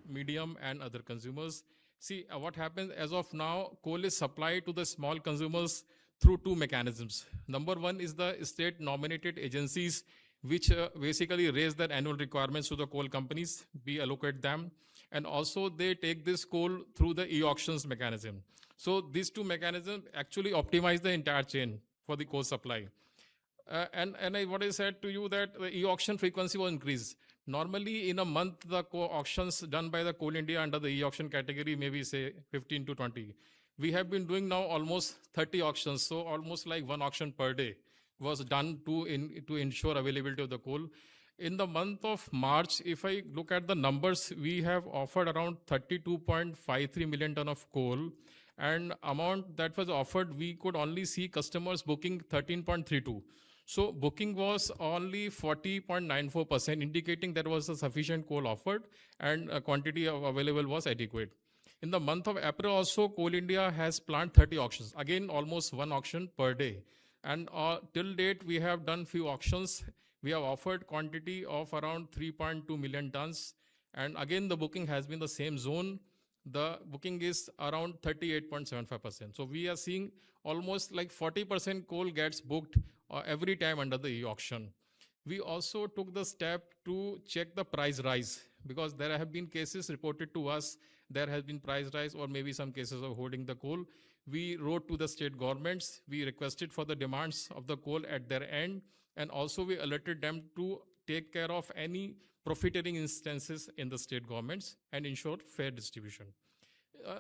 medium, and other consumers. See, what happens as of now, coal is supplied to the small consumers through two mechanisms. Number one is the state nominated agencies, which basically raise their annual requirements to the coal companies. We allocate them. And also they take this coal through the e-auctions mechanism. So these two mechanisms actually optimize the entire chain for the coal supply. What I said to you that the e-auction frequency will increase. Normally, in a month, the auctions done by the Coal India under the e-auction category, maybe say 15 to 20. We have been doing now almost 30 auctions, so almost like one auction per day was done to ensure availability of the coal. In the month of March, if I look at the numbers, we have offered around 32.53 million ton of coal, and amount that was offered, we could only see customers booking 13.32. So booking was only 40.94%, indicating there was a sufficient coal offered and a quantity available was adequate. In the month of April also, Coal India has planned 30 auctions. Again, almost one auction per day. And till date, we have done few auctions. We have offered quantity of around 3.2 million tons. And again, the booking has been the same zone. The booking is around 38.75%. So we are seeing almost like 40% coal gets booked every time under the e-auction. We also took the step to check the price rise, because there have been cases reported to us, there has been price rise or maybe some cases of holding the coal. We wrote to the state governments, we requested for the demands of the coal at their end, and also we alerted them to take care of any profiteering instances in the state governments and ensure fair distribution.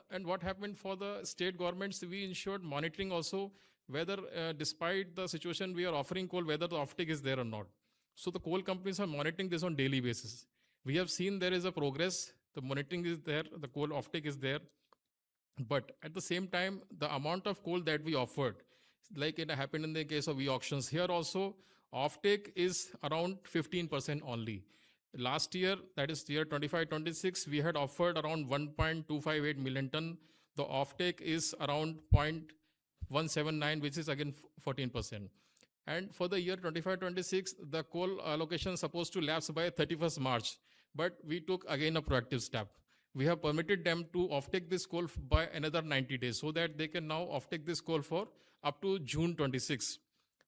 And what happened for the state governments, we ensured monitoring also whether despite the situation we are offering coal, whether the offtake is there or not. So the coal companies are monitoring this on daily basis. We have seen there is a progress, the monitoring is there, the coal offtake is there. But at the same time, the amount of coal that we offered, like it happened in the case of e-auctions, here also offtake is around 15% only. Last year, that is year 25-26, we had offered around 1.258 million ton. The offtake is around 0.179, which is again 14%. And for the year 25-26, the coal allocation is supposed to lapse by 31st March. But we took again a proactive step. We have permitted them to offtake this coal by another 90 days so that they can now offtake this coal for up to June 26.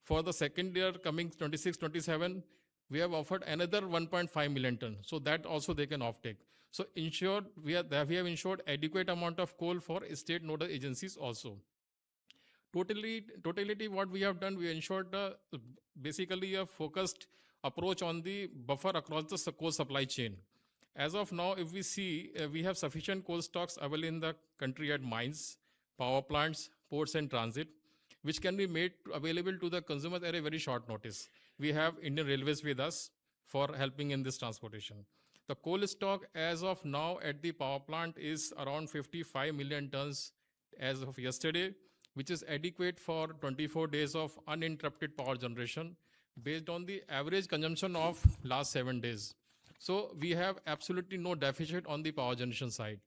For the second year coming 26-27, we have offered another 1.5 million ton. So that also they can offtake. So we have ensured adequate amount of coal for state nodal agencies also. Totality, what we have done, we ensured basically a focused approach on the buffer across the coal supply chain. As of now, if we see, we have sufficient coal stocks available in the country at mines, power plants, ports and transit, which can be made available to the consumers at a very short notice. We have Indian Railways with us for helping in this transportation. The coal stock as of now at the power plant is around 55 million tons as of yesterday, which is adequate for 24 days of uninterrupted power generation based on the average consumption of last 7 days. So we have absolutely no deficit on the power generation side.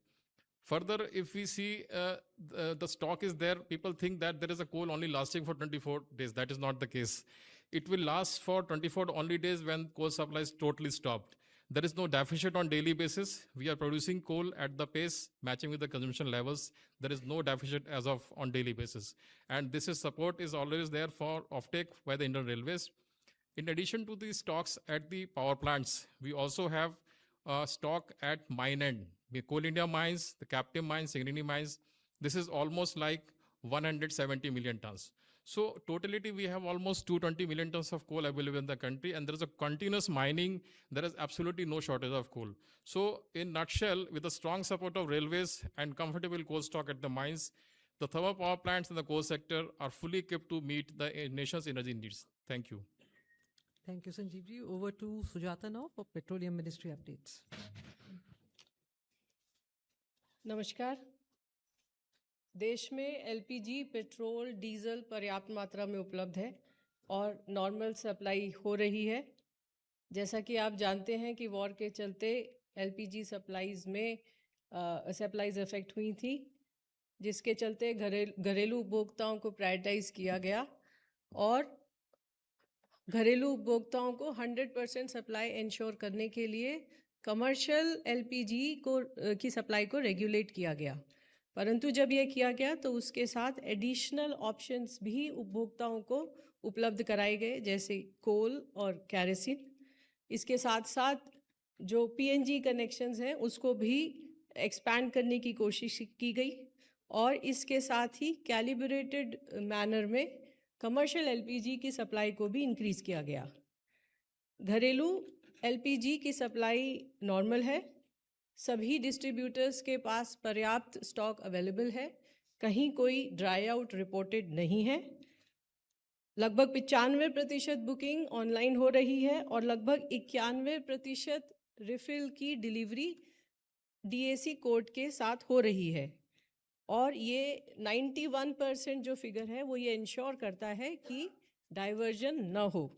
Further, if we see the stock is there, people think that there is a coal only lasting for 24 days. That is not the case. It will last for 24 only days when coal supply is totally stopped. There is no deficit on daily basis. We are producing coal at the pace matching with the consumption levels. There is no deficit as of on daily basis. And this is support is always there for offtake by the Indian Railways. In addition to the stocks at the power plants, we also have stock at mine end. The Coal India mines, the captive mines, Singareni mines, this is almost like 170 million tons. So totality, we have almost 220 million tons of coal available in the country, and there is a continuous mining. There is absolutely no shortage of coal. So in nutshell, with the strong support of railways and comfortable coal stock at the mines, the thermal power plants in the coal sector are fully equipped to meet the nation's energy needs. Thank you. Thank you, Sanjeev ji. Over to Sujata now for Petroleum Ministry updates. नमस्कार। देश में LPG, petrol, diesel पर्याप्त मात्रा में उपलब्ध है और normal supply हो रही है। जैसा कि आप जानते हैं कि वॉर के चलते एलपीजी सप्लाईज अफेक्ट हुई थी, जिसके चलते घरेलू उपभोक्ताओं को प्रायोरिटाइज किया गया और घरेलू उपभोक्ताओं को 100% सप्लाई इंश्योर करने के लिए कमर्शियल एलपीजी की सप्लाई को रेगुलेट किया गया, परंतु जब यह किया गया तो उसके साथ एडिशनल ऑप्शंस भी उपभोक्ताओं को उपलब्ध कराए गए, जैसे कोल और कैरोसिन। इसके साथ साथ जो पीएनजी कनेक्शंस हैं उसको भी एक्सपैंड करने की कोशिश की गई, और इसके साथ ही कैलिब्रेटेड मैनर में कमर्शियल एलपीजी की सप्लाई को भी इंक्रीज़ किया गया। घरेलू एलपीजी की सप्लाई नॉर्मल है, सभी डिस्ट्रीब्यूटर्स के पास पर्याप्त स्टॉक अवेलेबल है, कहीं कोई ड्राई आउट रिपोर्टेड नहीं है। लगभग 95% बुकिंग ऑनलाइन हो रही है और लगभग 91% रिफिल की डिलीवरी डीएसी कोड के साथ हो रही है। और ये 91% जो फिगर है वो ये इंश्योर करता है कि डाइवर्जन न हो।